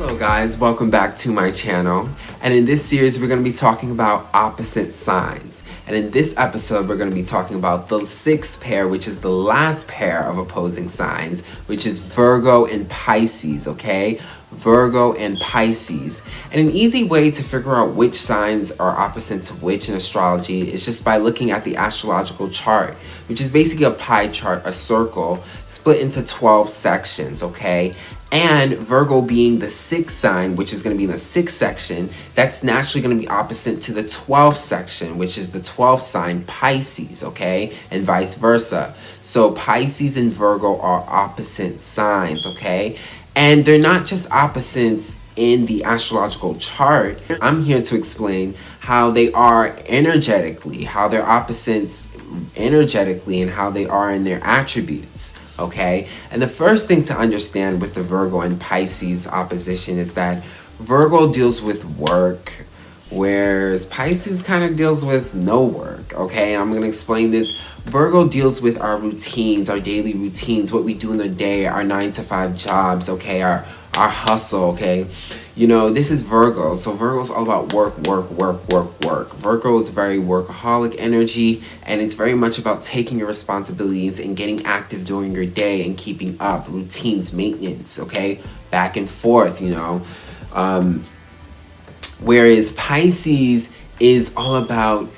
Hello guys, welcome back to my channel, and in this series we're going to be talking about opposite signs, and in this episode we're going to be talking about the sixth pair, which is the last pair of opposing signs, which is Virgo and Pisces. Okay, Virgo and Pisces. And an easy way to figure out which signs are opposite to which in astrology is just by looking at the astrological chart, which is basically a pie chart, a circle split into 12 sections. Okay, and Virgo being the sixth sign, which is going to be in the sixth section, that's naturally going to be opposite to the 12th section, which is the 12th sign, Pisces, okay? And vice versa. So Pisces and Virgo are opposite signs, okay? And they're not just opposites in the astrological chart. I'm here to explain how they are energetically, how they're opposites energetically, and how they are in their attributes. Okay, and the first thing to understand with the Virgo and Pisces opposition is that Virgo deals with work, whereas Pisces kind of deals with no work. Okay, and I'm going to explain this. Virgo deals with our routines, our daily routines, what we do in the day, our 9-to-5 jobs, okay, our hustle, okay. You know, this is Virgo. So Virgo's all about work. Virgo is very workaholic energy, and it's very much about taking your responsibilities and getting active during your day and keeping up routines, maintenance, okay, back and forth, you know. Whereas Pisces is all about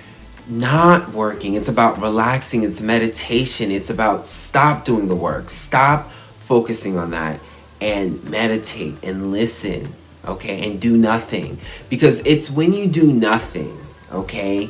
not working. It's about relaxing. It's meditation. It's about stop doing the work. Stop focusing on that and meditate and listen, okay, and do nothing. Because it's when you do nothing, okay,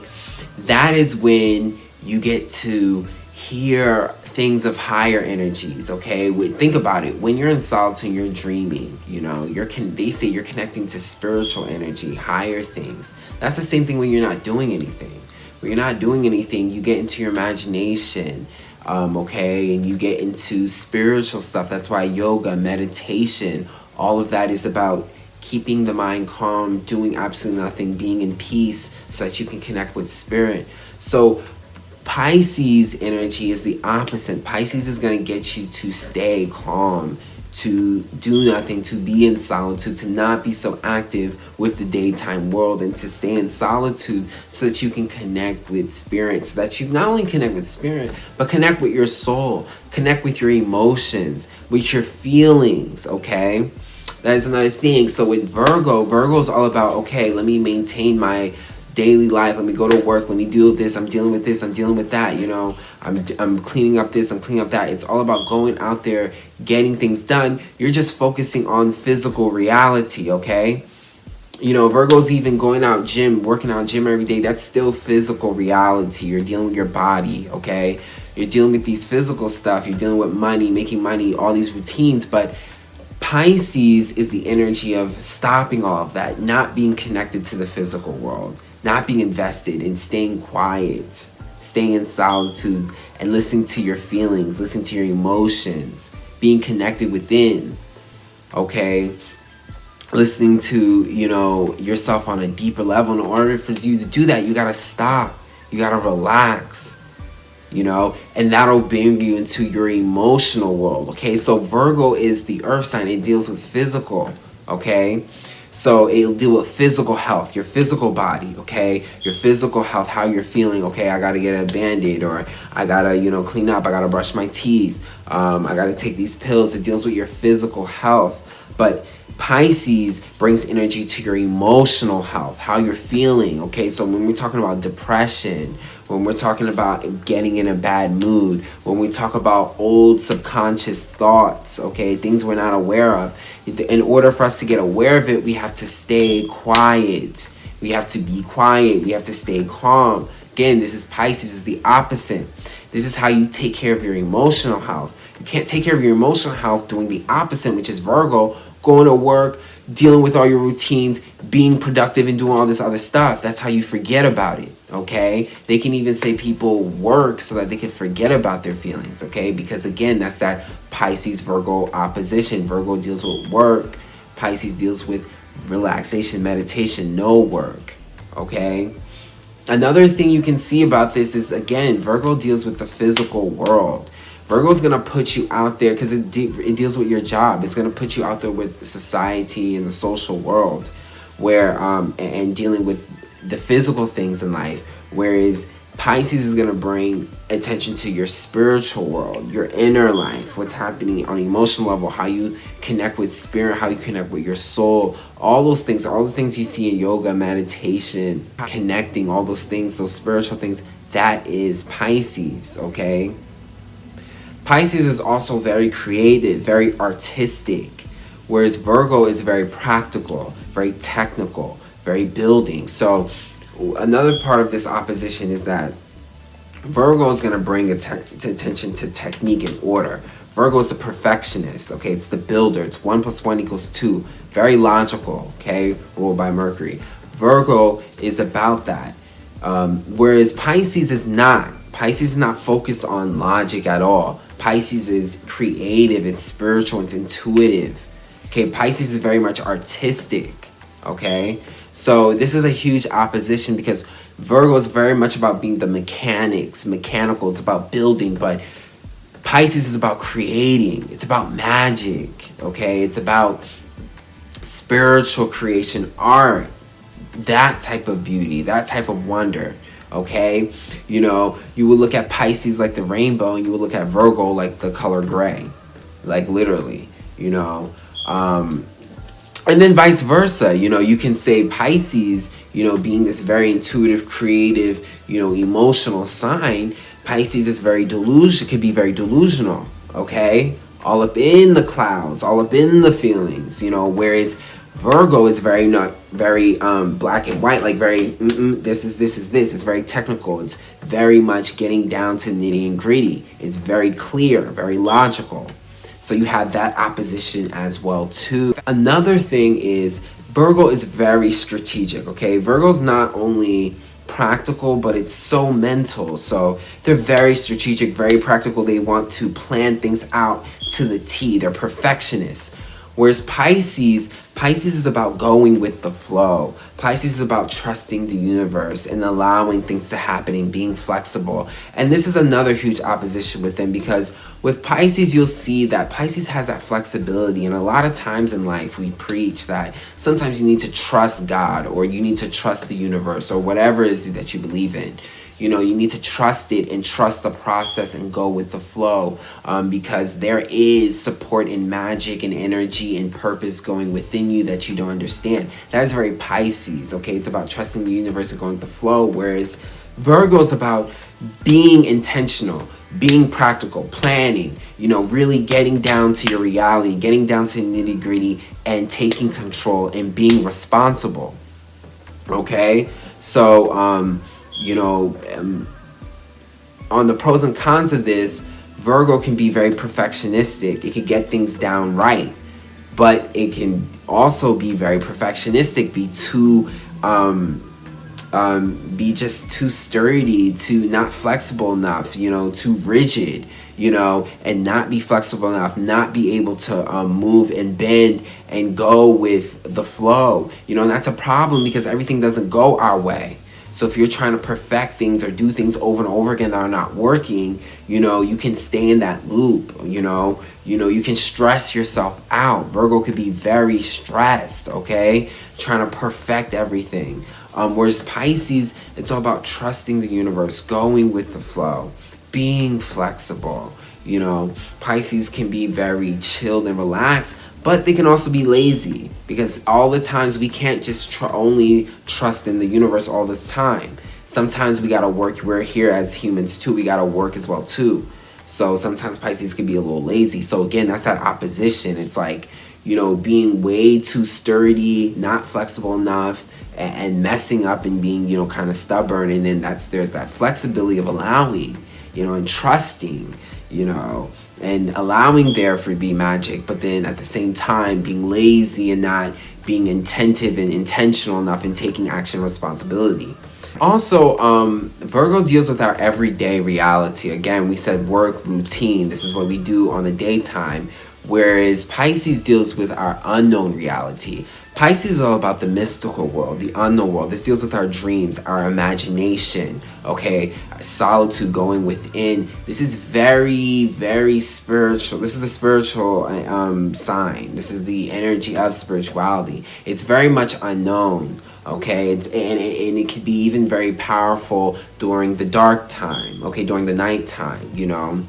that is when you get to hear things of higher energies, okay? Think about it. When you're in solitude, you're dreaming, you know, they say you're connecting to spiritual energy, higher things. That's the same thing when you're not doing anything. When you're not doing anything, you get into your imagination, okay, and you get into spiritual stuff. That's why yoga, meditation, all of that is about keeping the mind calm, doing absolutely nothing, being in peace so that you can connect with spirit. So Pisces energy is the opposite. Pisces is going to get you to stay calm, to do nothing, to be in solitude, to not be so active with the daytime world, and to stay in solitude so that you can connect with spirit, so that you not only connect with spirit, but connect with your soul, connect with your emotions, with your feelings, okay? That is another thing. So with Virgo is all about, okay, let me maintain my daily life, let me go to work, let me deal with this, I'm dealing with this, I'm dealing with that, you know, I'm cleaning up this, I'm cleaning up that. It's all about going out there, getting things done. You're just focusing on physical reality, okay? You know, Virgo's even going out working out gym every day. That's still physical reality. You're dealing with your body, okay? You're dealing with these physical stuff. You're dealing with money, making money, all these routines. But Pisces is the energy of stopping all of that, not being connected to the physical world, not being invested in staying quiet, staying in solitude, and listening to your feelings, listening to your emotions, being connected within, okay? Listening to, you know, yourself on a deeper level. In order for you to do that, you gotta stop. You gotta relax, you know, and that'll bring you into your emotional world, okay? So Virgo is the earth sign. It deals with physical, okay? So it'll deal with physical health, your physical body, okay? Your physical health, how you're feeling, okay? I gotta get a Band-Aid, or I gotta, you know, clean up, I gotta brush my teeth, I gotta take these pills. It deals with your physical health. But Pisces brings energy to your emotional health, how you're feeling, okay? So when we're talking about depression, when we're talking about getting in a bad mood, when we talk about old subconscious thoughts, okay, things we're not aware of, in order for us to get aware of it, we have to stay quiet. We have to be quiet. We have to stay calm. Again, this is Pisces, is the opposite. This is how you take care of your emotional health. You can't take care of your emotional health doing the opposite, which is Virgo, going to work, dealing with all your routines, being productive, and doing all this other stuff. That's how you forget about it, okay? They can even say people work so that they can forget about their feelings, okay? Because again, that's that Pisces-Virgo opposition. Virgo deals with work. Pisces deals with relaxation, meditation, no work, okay? Another thing you can see about this is, again, Virgo deals with the physical world. Virgo's gonna put you out there because it deals with your job. It's gonna put you out there with society and the social world, where and dealing with the physical things in life. Whereas Pisces is gonna bring attention to your spiritual world, your inner life, what's happening on an emotional level, how you connect with spirit, how you connect with your soul, all those things, all the things you see in yoga, meditation, connecting, all those things, those spiritual things. That is Pisces, okay? Pisces is also very creative, very artistic, whereas Virgo is very practical, very technical, very building. So another part of this opposition is that Virgo is going to bring attention to technique and order. Virgo is a perfectionist, okay? It's the builder. It's 1 + 1 = 2. Very logical, okay? Ruled by Mercury. Virgo is about that. Whereas Pisces is not. Pisces is not focused on logic at all. Pisces is creative, it's spiritual, it's intuitive. Okay, Pisces is very much artistic, okay? So this is a huge opposition because Virgo is very much about being the mechanical, it's about building, but Pisces is about creating, it's about magic, okay? It's about spiritual creation, art, that type of beauty, that type of wonder, okay? You know, you would look at Pisces like the rainbow, and you would look at Virgo like the color gray, like literally, you know? And then vice versa, you know, you can say Pisces, you know, being this very intuitive, creative, you know, emotional sign, Pisces is very could be very delusional, okay? All up in the clouds, all up in the feelings, you know, whereas Virgo is very black and white, like very, this is this. It's very technical. It's very much getting down to nitty and gritty. It's very clear, very logical. So you have that opposition as well too. Another thing is Virgo is very strategic, okay? Virgo's not only practical, but it's so mental. So they're very strategic, very practical. They want to plan things out to the T. They're perfectionists. Whereas Pisces is about going with the flow. Pisces is about trusting the universe and allowing things to happen and being flexible. And this is another huge opposition with them because with Pisces, you'll see that Pisces has that flexibility. And a lot of times in life, we preach that sometimes you need to trust God or you need to trust the universe or whatever it is that you believe in. You know, you need to trust it and trust the process and go with the flow because there is support and magic and energy and purpose going within you that you don't understand. That is very Pisces, okay? It's about trusting the universe and going with the flow, whereas Virgo is about being intentional, being practical, planning, you know, really getting down to your reality, getting down to the nitty-gritty and taking control and being responsible, okay? So, you know, on the pros and cons of this, Virgo can be very perfectionistic. It can get things down right, but it can also be very perfectionistic, be just too sturdy, too not flexible enough, you know, too rigid, you know, and not be flexible enough, not be able to move and bend and go with the flow, you know, and that's a problem because everything doesn't go our way. So if you're trying to perfect things or do things over and over again that are not working, you know, you can stay in that loop, you know, you can stress yourself out. Virgo could be very stressed, okay? Trying to perfect everything. Whereas Pisces, it's all about trusting the universe, going with the flow, being flexible, you know. Pisces can be very chilled and relaxed, but they can also be lazy because all the times we can't just only trust in the universe all this time. Sometimes we gotta work. We're here as humans too. We gotta work as well too. So sometimes Pisces can be a little lazy. So again, that's that opposition. It's like, you know, being way too sturdy, not flexible enough, and messing up and being, you know, kind of stubborn. And then there's that flexibility of allowing, you know, and trusting, you know, and allowing there for be magic, but then at the same time being lazy and not being attentive and intentional enough in taking action responsibility. Also, Virgo deals with our everyday reality. Again, we said work, routine. This is what we do on the daytime. Whereas Pisces deals with our unknown reality. Pisces is all about the mystical world, the unknown world. This deals with our dreams, our imagination, okay? Solitude, going within. This is very, very spiritual. This is the spiritual sign. This is the energy of spirituality. It's very much unknown, okay? And it could be even very powerful during the dark time, okay? During the nighttime, you know,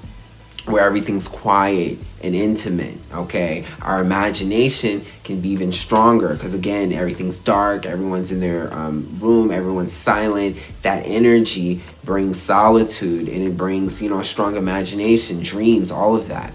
where everything's quiet and intimate, okay? Our imagination can be even stronger because, again, everything's dark, everyone's in their room, everyone's silent. That energy brings solitude, and it brings, you know, a strong imagination, dreams, all of that.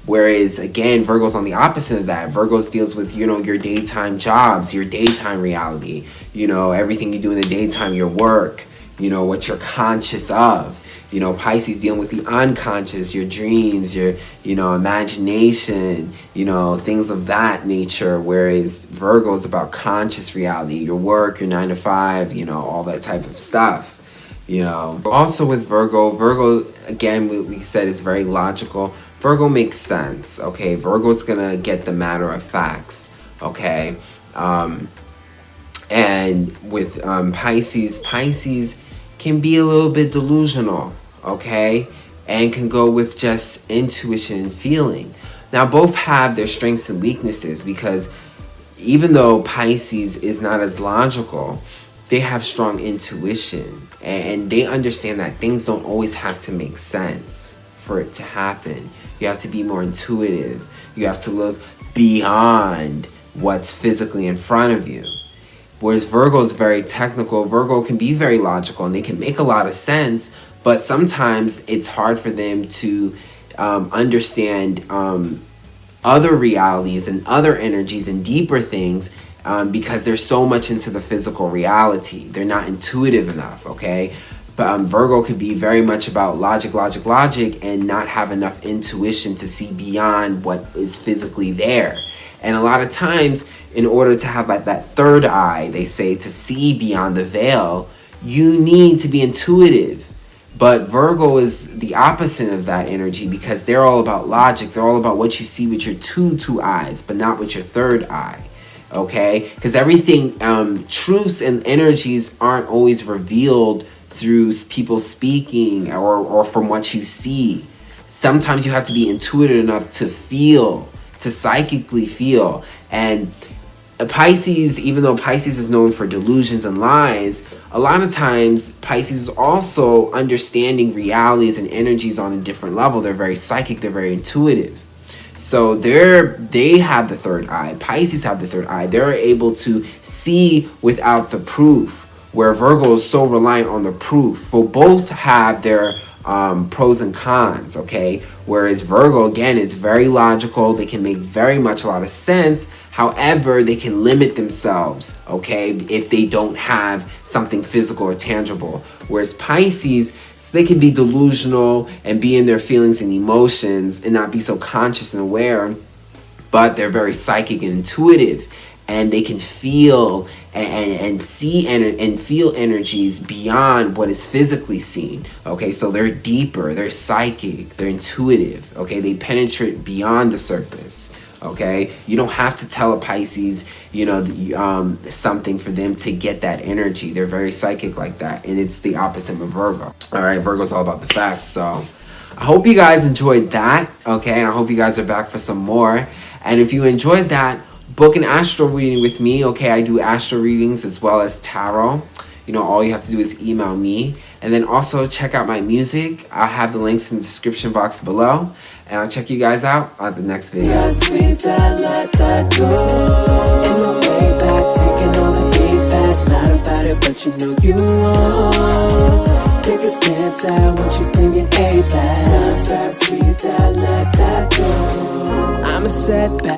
Whereas, again, Virgo's on the opposite of that. Virgo's deals with, you know, your daytime jobs, your daytime reality, you know, everything you do in the daytime, your work, you know, what you're conscious of. You know, Pisces dealing with the unconscious, your dreams, your, you know, imagination, you know, things of that nature. Whereas Virgo is about conscious reality, your work, your 9 to 5, you know, all that type of stuff, you know. Also with Virgo, again, we said is very logical. Virgo makes sense, okay? Virgo's gonna get the matter of facts, okay? And with Pisces can be a little bit delusional, okay, and can go with just intuition and feeling. Now, both have their strengths and weaknesses, because even though Pisces is not as logical, they have strong intuition, and they understand that things don't always have to make sense for it to happen. You have to be more intuitive. You have to look beyond what's physically in front of you. Whereas Virgo is very technical. Virgo can be very logical, and they can make a lot of sense, but sometimes it's hard for them to understand other realities and other energies and deeper things because they're so much into the physical reality. They're not intuitive enough, okay? But Virgo could be very much about logic, and not have enough intuition to see beyond what is physically there. And a lot of times, in order to have like that third eye, they say, to see beyond the veil, you need to be intuitive. But Virgo is the opposite of that energy, because they're all about logic. They're all about what you see with your two eyes, but not with your third eye. Okay? Because everything, truths and energies aren't always revealed through people speaking or from what you see. Sometimes you have to be intuitive enough to feel, to psychically feel. And Pisces, even though Pisces is known for delusions and lies, a lot of times Pisces is also understanding realities and energies on a different level. They're very psychic, they're very intuitive. So they have the third eye. Pisces have the third eye. They're able to see without the proof, where Virgo is so reliant on the proof. So both have their pros and cons, okay? Whereas Virgo, again, is very logical. They can make very much a lot of sense. However, they can limit themselves, okay, if they don't have something physical or tangible. Whereas Pisces, they can be delusional and be in their feelings and emotions and not be so conscious and aware, but they're very psychic and intuitive, and they can feel and see and feel energies beyond what is physically seen. Okay, so they're deeper, they're psychic, they're intuitive. Okay, they penetrate beyond the surface. Okay, you don't have to tell a Pisces, you know, something for them to get that energy. They're very psychic like that, and it's the opposite of Virgo. All right, Virgo's all about the facts. So I hope you guys enjoyed that. Okay, and I hope you guys are back for some more. And if you enjoyed that, book an astro reading with me. Okay, I do astro readings as well as tarot. You know, all you have to do is email me. And then also check out my music. I'll have the links in the description box below. And I'll check you guys out on the next video. Just sweep that, let that go. In the way back, taking all the heat back. Not about it, but you know you won't. Take a stance out once you bring your A back. Just sweep that, let that go. I'm a setback.